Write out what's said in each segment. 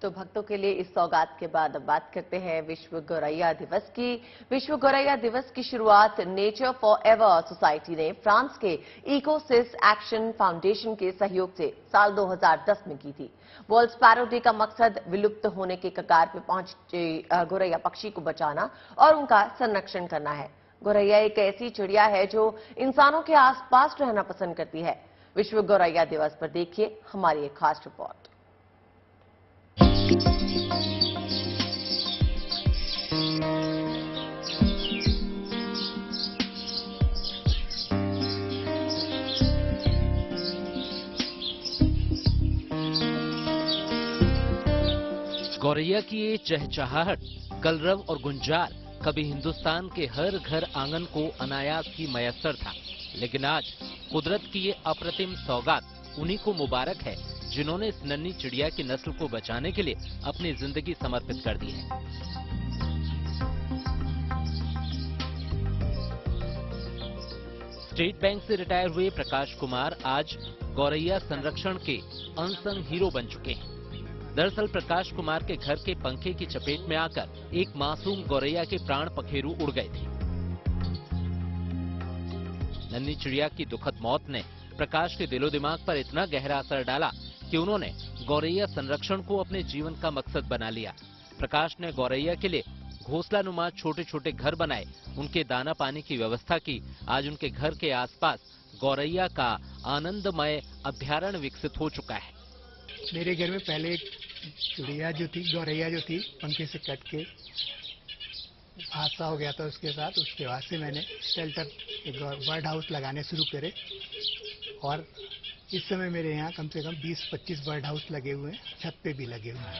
तो भक्तों के लिए इस सौगात के बाद अब बात करते हैं विश्व गौरैया दिवस की। विश्व गौरैया दिवस की शुरुआत नेचर फॉर एवर सोसाइटी ने फ्रांस के इकोसिस एक्शन फाउंडेशन के सहयोग से साल 2010 में की थी। वर्ल्ड स्पैरो डे का मकसद विलुप्त होने के कगार पर पहुंचे गौरैया पक्षी को बचाना और उनका संरक्षण करना है। गौरैया एक ऐसी चिड़िया है जो इंसानों के आसपास रहना पसंद करती है। विश्व गौरैया दिवस पर देखिए हमारी एक खास रिपोर्ट। गौरैया की ये चहचहाहट, कलरव और गुंजार कभी हिंदुस्तान के हर घर आंगन को अनायास ही मयस्सर था, लेकिन आज कुदरत की ये अप्रतिम सौगात उन्हीं को मुबारक है जिन्होंने इस नन्ही चिड़िया की नस्ल को बचाने के लिए अपनी जिंदगी समर्पित कर दी है। स्टेट बैंक से रिटायर हुए प्रकाश कुमार आज गौरैया संरक्षण के अनसंग हीरो बन चुके हैं। दरअसल प्रकाश कुमार के घर के पंखे की चपेट में आकर एक मासूम गौरैया के प्राण पखेरु उड़ गए थे। नन्ही चिड़िया की दुखद मौत ने प्रकाश के दिलो दिमाग पर इतना गहरा असर डाला कि उन्होंने गौरैया संरक्षण को अपने जीवन का मकसद बना लिया। प्रकाश ने गौरैया के लिए घोंसलानुमा छोटे छोटे घर बनाए, उनके दाना पानी की व्यवस्था की। आज उनके घर के आसपास गौरैया का आनंदमय अभ्यारण्य विकसित हो चुका है। मेरे घर में पहले एक चिड़िया जो थी, गौरैया जो थी, पंखे से कट के हादसा हो गया था उसके साथ। उसके बाद से मैंने शेल्टर, एक बर्ड हाउस लगाने शुरू करे और इस समय मेरे यहाँ कम से कम 20-25 बर्ड हाउस लगे हुए हैं, छत पे भी लगे हुए हैं।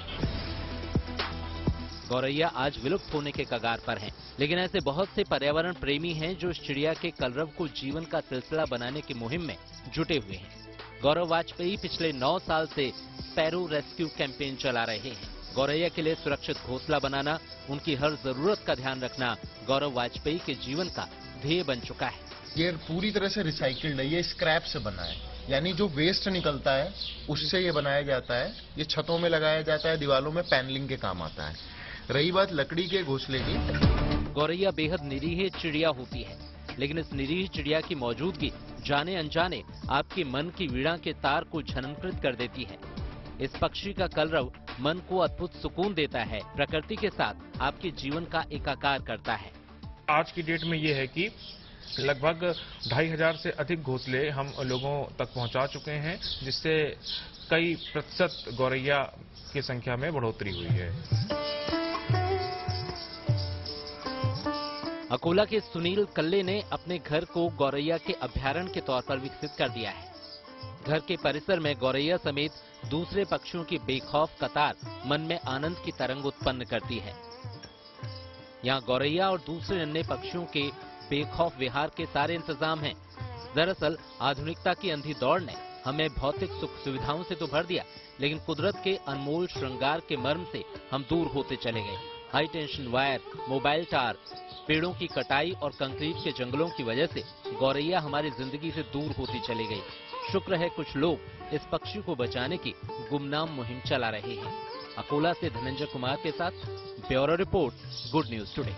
गौरैया आज विलुप्त होने के कगार पर हैं, लेकिन ऐसे बहुत से पर्यावरण प्रेमी हैं जो इस चिड़िया के कलरव को जीवन का सिलसिला बनाने की मुहिम में जुटे हुए हैं। गौरव वाजपेयी पिछले 9 साल से स्पैरो रेस्क्यू कैंपेन चला रहे हैं। गौरैया के लिए सुरक्षित घोंसला बनाना, उनकी हर जरूरत का ध्यान रखना गौरव वाजपेयी के जीवन का ध्येय बन चुका है। ये पूरी तरह से रिसाइकिल्ड है, ये स्क्रैप से बना है, यानी जो वेस्ट निकलता है उससे ये बनाया जाता है। ये छतों में लगाया जाता है, दीवारों में पैनलिंग के काम आता है। रही बात लकड़ी के घोंसले की, गौरैया बेहद निरीह चिड़िया होती है, लेकिन इस निरीह चिड़िया की मौजूदगी जाने अनजाने आपके मन की वीणा के तार को झनकृत कर देती है। इस पक्षी का कलरव मन को अद्भुत सुकून देता है, प्रकृति के साथ आपके जीवन का एकाकार करता है। आज की डेट में ये है कि लगभग 2500 से अधिक घोंसले हम लोगों तक पहुंचा चुके हैं, जिससे कई प्रतिशत गौरैया की संख्या में बढ़ोतरी हुई है। अकोला के सुनील कल्ले ने अपने घर को गौरैया के अभ्यारण्य के तौर पर विकसित कर दिया है। घर के परिसर में गौरैया समेत दूसरे पक्षियों की बेखौफ कतार मन में आनंद की तरंग उत्पन्न करती है। यहाँ गौरैया और दूसरे अन्य पक्षियों के बेखौफ विहार के सारे इंतजाम हैं। दरअसल आधुनिकता की अंधी दौड़ ने हमें भौतिक सुख सुविधाओं से तो भर दिया, लेकिन कुदरत के अनमोल श्रृंगार के मर्म से हम दूर होते चले गए। High tension wire, mobile tower, पेड़ों की कटाई और कंक्रीट के जंगलों की वजह से गौरैया हमारी जिंदगी से दूर होती चली गई। शुक्र है कुछ लोग इस पक्षी को बचाने की गुमनाम मुहिम चला रहे हैं। अकोला से धनंजय कुमार के साथ bureau report, good news today.